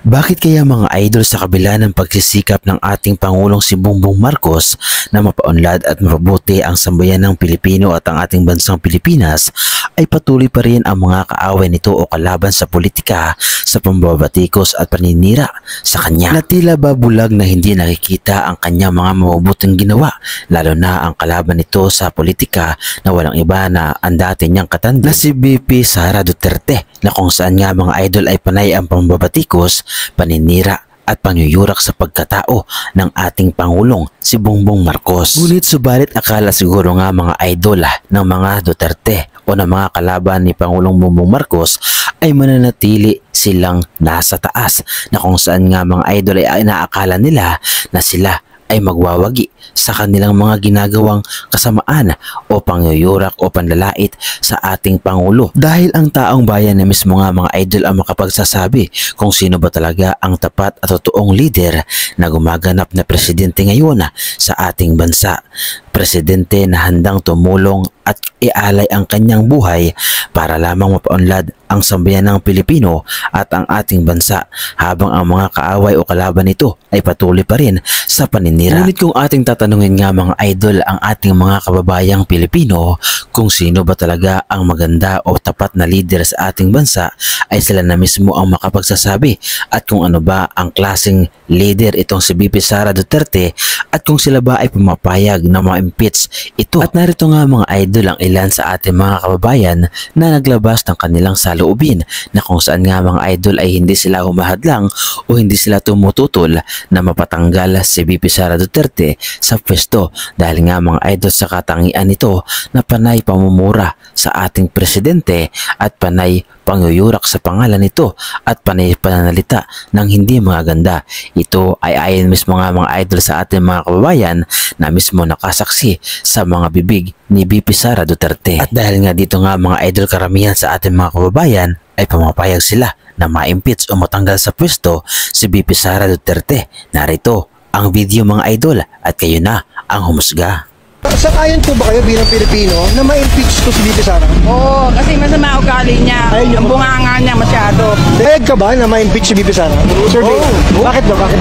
Bakit kaya mga idol sa kabila ng pagsisikap ng ating Pangulong si Bongbong Marcos na mapaunlad at mapabuti ang sambayan ng Pilipino at ang ating bansang Pilipinas ay patuloy pa rin ang mga kaaway nito o kalaban sa politika sa pambabatikos at paninira sa kanya? Na tila ba bulag na hindi nakikita ang kanyang mga mabubuting ginawa, lalo na ang kalaban nito sa politika na walang iba na ang dati niyang katanda na si VP Sara Duterte, na kung saan nga mga idol ay panay ang pambabatikos, paninira at pangyuyurak sa pagkatao ng ating Pangulong si Bongbong Marcos. Ngunit subalit akala siguro nga mga idol ng mga Duterte o ng mga kalaban ni Pangulong Bongbong Marcos ay mananatili silang nasa taas, na kung saan nga mga idol ay inaakala nila na sila ay magwawagi sa kanilang mga ginagawang kasamaan o pangyuyurak o panlalait sa ating Pangulo. Dahil ang taong bayan na mismo nga mga idol ang makapagsasabi kung sino ba talaga ang tapat at totoong leader na gumaganap na presidente ngayon sa ating bansa. Presidente na handang tumulong at ialay ang kanyang buhay para lamang mapaunlad ang sambayan ng Pilipino at ang ating bansa, habang ang mga kaaway o kalaban nito ay patuloy pa rin sa paninira. Ngunit kung ating tatanungin nga mga idol ang ating mga kababayang Pilipino kung sino ba talaga ang maganda o tapat na leader sa ating bansa, ay sila na mismo ang makapagsasabi at kung ano ba ang klaseng leader itong si VP Sara Duterte at kung sila ba ay pumapayag na ma-impeach ito. At narito nga mga idol ang ilan sa ating mga kababayan na naglabas ng kanilang saloobin, na kung saan nga mga idol ay hindi sila humahadlang o hindi sila tumututol na mapatanggal si VP Sara Duterte sa pwesto, dahil nga mga idol sa katangian nito na panay pamumura sa ating presidente at panay pangyuyurak sa pangalan nito at panay pananalita ng hindi maganda. Ito ay ayon mismo nga mga idol sa ating mga kababayan na mismo nakasaksi sa mga bibig ni VP Sara Duterte. At dahil nga dito nga mga idol, karamihan sa ating mga kababayan ay pumapayag sila na ma-impeach o matanggal sa pwesto si VP Sara Duterte. Narito ang video mga idol at kayo na ang humusga. Sang-ayon po ba kayo bilang Pilipino na ma-impeach to si VP Sara? Oo, kasi masama ugali niya. Ang bunganga niya masyado. Payag ka ba na ma-impeach si VP Sara? Sir, bakit ba? Bakit?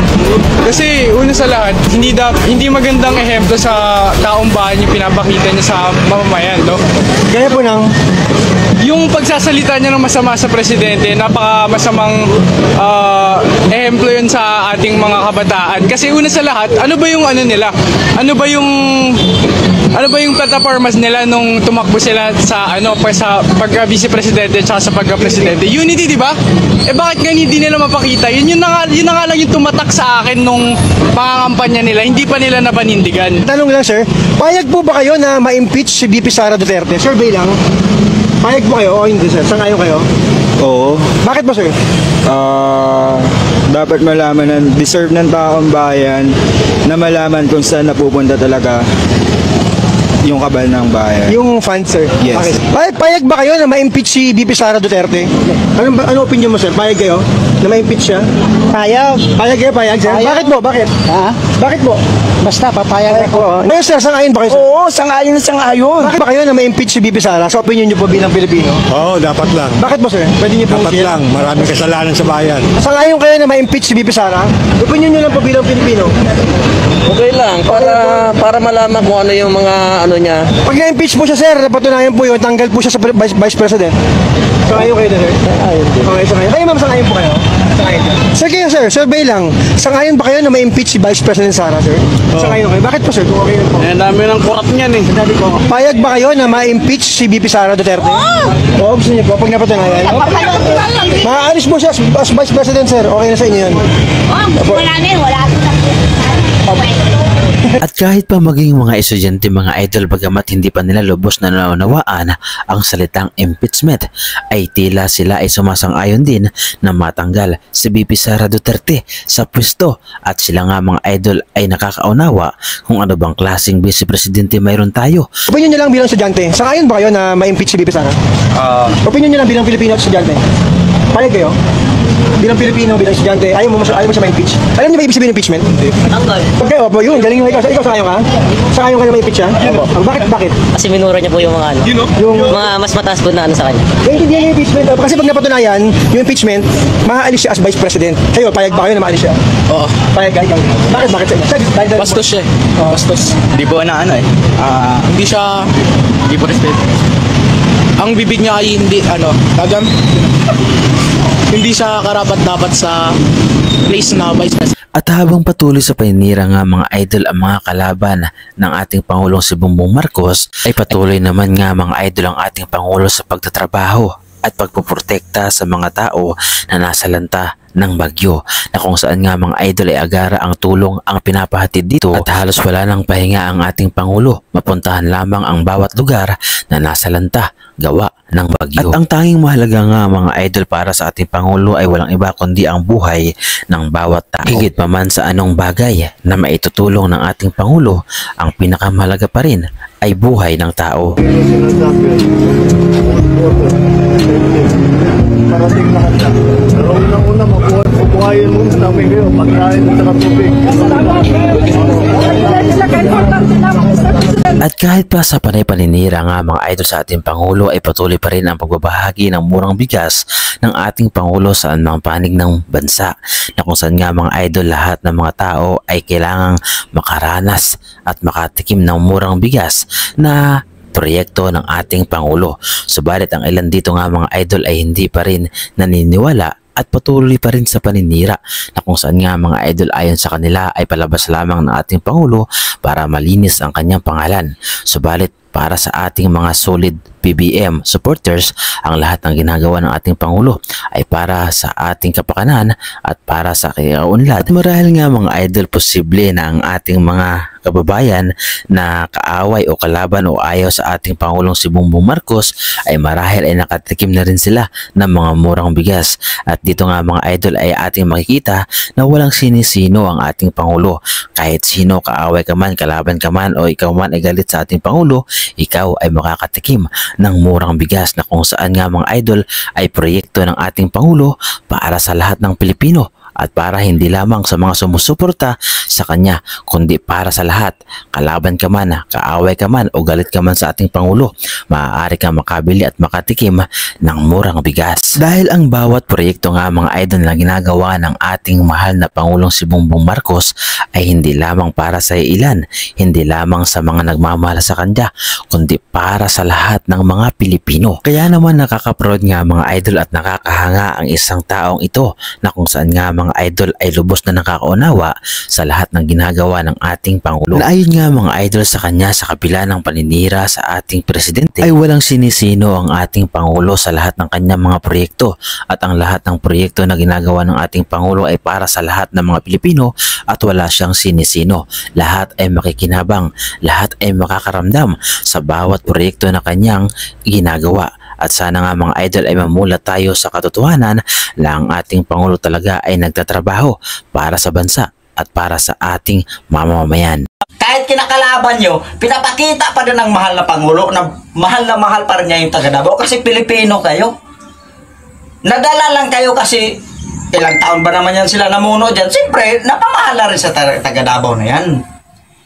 Kasi una sa lahat, hindi magandang ehemplo sa taong bayan yung pinapakita niya sa mamamayan, no? Gaya po ng Yung pagsasalita niya ng masama sa presidente, napaka masamang ehemplo yun sa ating mga kabataan. Kasi una sa lahat, ano ba yung ano nila? Ano ba yung plataformas nila nung tumakbo sila sa sa pagka-vice presidente at sa pagka-presidente? Unity, di ba? Eh bakit nga hindi nila mapakita? Yun na nga lang yung tumatak sa akin nung pangangampanya nila. Hindi pa nila napanindigan. tanong lang, sir, payag po ba kayo na ma-impeach si VP Sara Duterte? Survey lang. Payag po kayo o hindi, sir? Sang-ayon kayo? Oo. Bakit ba, sir? Dapat malaman ng deserve ng taong bayan na malaman kung saan napupunta talaga yung kabal ng bayan. Yung fund, sir? Yes. Okay. Payag ba kayo na ma-impeach si VP Sara Duterte? Ano opinion mo, sir? Payag kayo na ma-impeach siya? Payag. Payag kayo, payag, sir? Payag. Bakit po? Bakit? Ha? Bakit po? Basta papayag ako. Ngayon, sir, sang-ayon ba kayo, sir? Oo, sang-ayon na sang-ayon. Bakit ba kayo na ma-impeach si VP Sara? Sa opinion niyo po bilang Pilipino? Oo, dapat lang. Bakit po, sir? Pwede niyo pong Dapat lang. Maraming kasalanan sa bayan. Sang-ayon kayo na ma-impeach si VP Sara? Opinion niyo lang po bilang Pilipino? Okay lang, para malaman kung ano yung mga ano niya. Pag na-impeach po siya, sir, napatunayan po yun, tanggal po siya sa Vice President. Sang-ayon kayo na, sir? Ayun din. Okay, sang-ayon. Kayo, ma'am, sang-ayon po kayo? Sang-ayon. Sir, kayo, sir, survey lang. Sang-ayon ba kayo na ma-impeach si Vice President Sara, sir? Sang-ayon kayo. Bakit po, sir? Kung okay po. Eh, dami ng kurap niyan eh. Payag ba kayo na ma-impeach si VP Sara Duterte? Oo, gusto niyo po, pag napatunayan. Maaalis po siya as Vice President, sir. Okay na sa inyo yun. Wala na yun, wala na. At kahit pa maging mga estudyante mga idol, bagamat hindi pa nila lubos na naunawaan ang salitang impeachment, ay tila sila ay sumasang-ayon din na matanggal si VP Sara Duterte sa pwesto, at sila nga mga idol ay nakakaunawa kung ano bang klaseng vice presidente mayroon tayo. Opinion niyo lang bilang estudyante, sang-ayon ba kayo na ma-impeach si VP Sara? Opinion niyo lang bilang Pilipino at estudyante. Payag kayo? Bilang Pilipino, bilang estudyante, ayaw mo siya ma-impeach. Alam niyo ba ibig sabihin ng impeachment? Tanggal. Okay, opo, yun, galing mo ikaw. ikaw sa kayo ka? Sa kayo ka na may impeach siya? Bakit? Kasi minura niya po yung mga ano. Yung Mga mas mataas po na ano sa kanya. hindi yung impeachment. Kasi pag napatunayan, yung impeachment, maaalis siya as Vice President. Kayo, payag ba kayo na maalis siya? Oo. Payag kayo. Bakit? Bastos siya. Bastos. Hindi po na ano eh. Hindi po respeto. Ang bibig niya ay hindi hindi siya karapat-dapat sa place na vice president. At habang patuloy sa paninira nga mga idol ang mga kalaban ng ating Pangulong si Bongbong Marcos, ay patuloy naman nga mga idol ang ating Pangulo sa pagtatrabaho at pagpuprotekta sa mga tao na nasa lanta ng bagyo, na kung saan nga mga idol ay agara ang tulong ang pinapahatid dito at halos wala nang pahinga ang ating Pangulo. Mapuntahan lamang ang bawat lugar na nasa lanta gawa ng bagyo. At ang tanging mahalaga nga mga idol para sa ating Pangulo ay walang iba kundi ang buhay ng bawat tao. Higit pa man sa anong bagay na maitutulong ng ating Pangulo, ang pinakamahalaga pa rin ay buhay ng tao. Parating na kanya. Pero unang-una, mabuhayin mo namin kayo. Pagkain at saka tubig. At kahit pa sa panay-paninira nga mga idol sa ating Pangulo, ay patuloy pa rin ang pagbabahagi ng murang bigas ng ating Pangulo sa anumang panig ng bansa, na kung saan nga mga idol lahat ng mga tao ay kailangang makaranas at makatikim ng murang bigas na proyekto ng ating Pangulo. Subalit ang ilan dito nga mga idol ay hindi pa rin naniniwala at patuloy pa rin sa paninira, na kung saan nga mga idol ayon sa kanila ay palabas lamang ng ating Pangulo para malinis ang kanyang pangalan. Subalit para sa ating mga solid PBM supporters, ang lahat ng ginagawa ng ating Pangulo ay para sa ating kapakanan at para sa kaunlad. Marahil nga mga idol, posible na ang ating mga kababayan na kaaway o kalaban o ayaw sa ating Pangulong si Bongbong Marcos ay marahil ay nakatikim na rin sila ng mga murang bigas. At dito nga mga idol ay ating makikita na walang sinisino ang ating Pangulo. Kahit sino, kaaway ka man, kalaban ka man o ikaw man ay galit sa ating Pangulo, ikaw ay makakatikim ng murang bigas, na kung saan nga mga idol ay proyekto ng ating Pangulo para sa lahat ng Pilipino at para hindi lamang sa mga sumusuporta sa kanya kundi para sa lahat. Kalaban ka man, kaaway ka man o galit ka man sa ating Pangulo, maaari kang makabili at makatikim ng murang bigas. Dahil ang bawat proyekto nga mga idol na ginagawa ng ating mahal na Pangulong si Bongbong Marcos ay hindi lamang para sa ilan, hindi lamang sa mga nagmamahal sa kanya, kundi para sa lahat ng mga Pilipino. Kaya naman nakaka-proud nga mga idol at nakakahanga ang isang taong ito, na kung saan nga mga idol ay lubos na nakakaunawa sa lahat ng ginagawa ng ating Pangulo. Na ayon nga mga idol sa kanya, sa kabila ng paninira sa ating presidente, ay walang sinisino ang ating Pangulo sa lahat ng kanyang mga proyekto, at ang lahat ng proyekto na ginagawa ng ating Pangulo ay para sa lahat ng mga Pilipino at wala siyang sinisino. Lahat ay makikinabang, lahat ay makakaramdam sa bawat proyekto na kanyang ginagawa. At sana nga mga idol ay mamulat tayo sa katotohanan na ang ating Pangulo talaga ay nagtatrabaho para sa bansa at para sa ating mamamayan. Kahit kinakalaban nyo, pinapakita pa rin ng mahal na Pangulo na mahal pa rin niya yung taga Davao kasi Pilipino kayo. Nadala lang kayo kasi ilang taon ba naman yan sila namuno dyan. Siyempre, napamahala rin sa taga Davao na yan.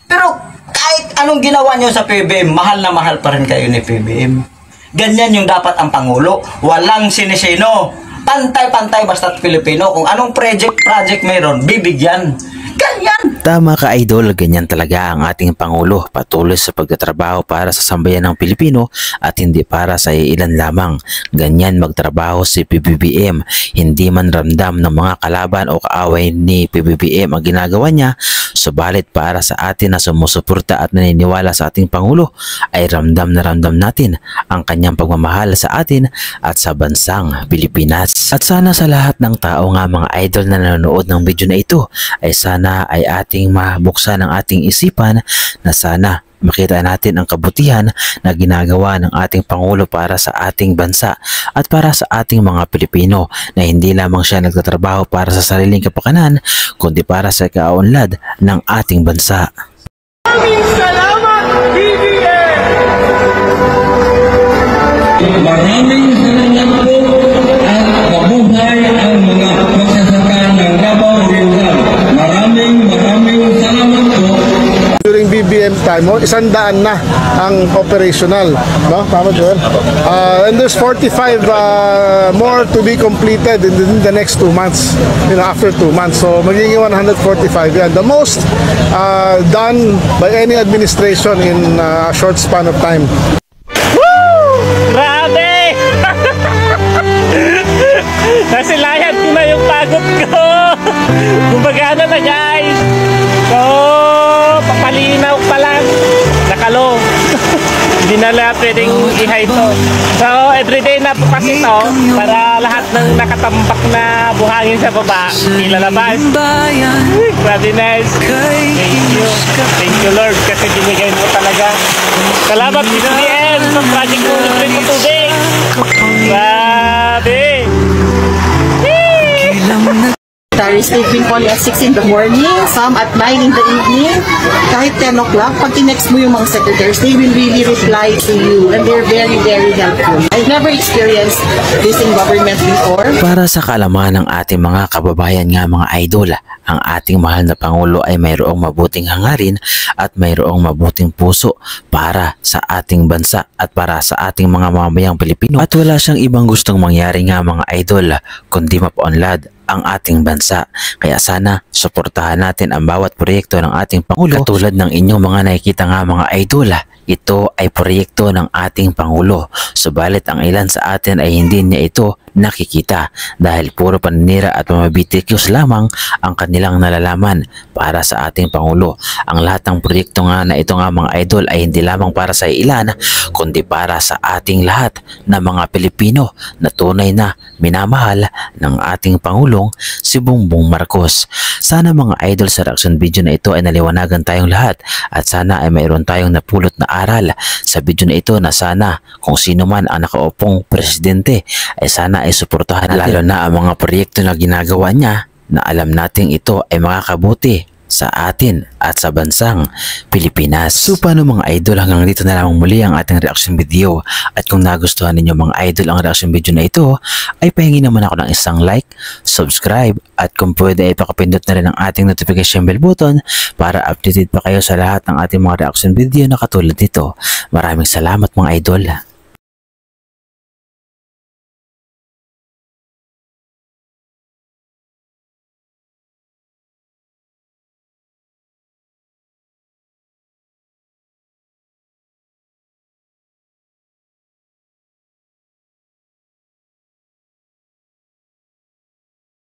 Pero kahit anong ginawa nyo sa PBM, mahal na mahal pa rin kayo ni PBM. Ganyan yung dapat ang Pangulo. Walang sinisino. Pantay-pantay basta't Pilipino. Kung anong project meron, bibigyan. Ganyan. Tama ka idol, ganyan talaga ang ating Pangulo. Patuloy sa pagtatrabaho para sa sambayan ng Pilipino at hindi para sa ilan lamang. Ganyan magtrabaho si PBBM. Hindi man ramdam ng mga kalaban o kaaway ni PBBM ang ginagawa niya, subalit para sa atin na sumusuporta at naniniwala sa ating Pangulo ay ramdam na ramdam natin ang kanyang pagmamahal sa atin at sa bansang Pilipinas. At sana sa lahat ng tao nga mga idol na nanonood ng video na ito ay sana ay ating mabuksan ang ating isipan, na sana makita natin ang kabutihan na ginagawa ng ating Pangulo para sa ating bansa at para sa ating mga Pilipino, na hindi lamang siya nagtatrabaho para sa sariling kapakanan kundi para sa kaunlad ng ating bansa. Maraming salamat, BBM! Maraming salamat po at mabuhay ang mga magsasaka ng Davao Regional. Maraming salamat po. time, 100 na ang operational, no? Tama, Joel? And there's 45 more to be completed in the next 2 months, after 2 months. So magiging 145 yan. The most done by any administration in a short span of time. Grabe! Nasilayan ko na yung pagod ko. Kumbaga na guys. So, papalinaw pa lang. Nakalong. Hindi na lahat pwedeng i-hide to. So, everyday na po kasi to para lahat ng nakatambak na buhangin sa baba ilalabas. Grabe nice. Thank you. Thank you Lord kasi binigay mo talaga. Salamat PCBM sa project mo libre mo tubig. Grabe. They've been calling at 6 in the morning, some at 9 in the evening, kahit 10 o'clock. Pag tinext mo yung mga secretaries, they will really reply to you and they're very, very helpful. I've never experienced this in government before. Para sa kaalaman ng ating mga kababayan nga mga idol, ang ating mahal na Pangulo ay mayroong mabuting hangarin at mayroong mabuting puso para sa ating bansa at para sa ating mga mamamayang Pilipino. At wala siyang ibang gustong mangyari nga mga idol kundi mapaunlad ang ating bansa. Kaya sana suportahan natin ang bawat proyekto ng ating Pangulo. Katulad ng inyong mga nakikita nga mga idol, ito ay proyekto ng ating Pangulo. Subalit ang ilan sa atin ay hindi niya ito nakikita dahil puro paninira at mamabitikos lamang ang kanilang nalalaman para sa ating Pangulo. Ang lahat ng proyekto nga na ito nga mga idol ay hindi lamang para sa ilan kundi para sa ating lahat na mga Pilipino na tunay na minamahal ng ating Pangulong si Bongbong Marcos. Sana mga idol sa reaction video na ito ay naliwanagan tayong lahat at sana ay mayroon tayong napulot na aral sa video na ito na sana kung sino man ang nakaupong presidente ay sana ay suportahan natin lalo na ang mga proyekto na ginagawa niya na alam nating ito ay makakabuti sa atin at sa bansang Pilipinas. So paano mga idol, hanggang dito na lamang muli ang ating reaction video at kung nagustuhan ninyo mga idol ang reaction video na ito ay pahingi naman ako ng isang like, subscribe at kung pwede ay pakapindot na rin ang ating notification bell button para updated pa kayo sa lahat ng ating mga reaction video na katulad nito. Maraming salamat mga idol.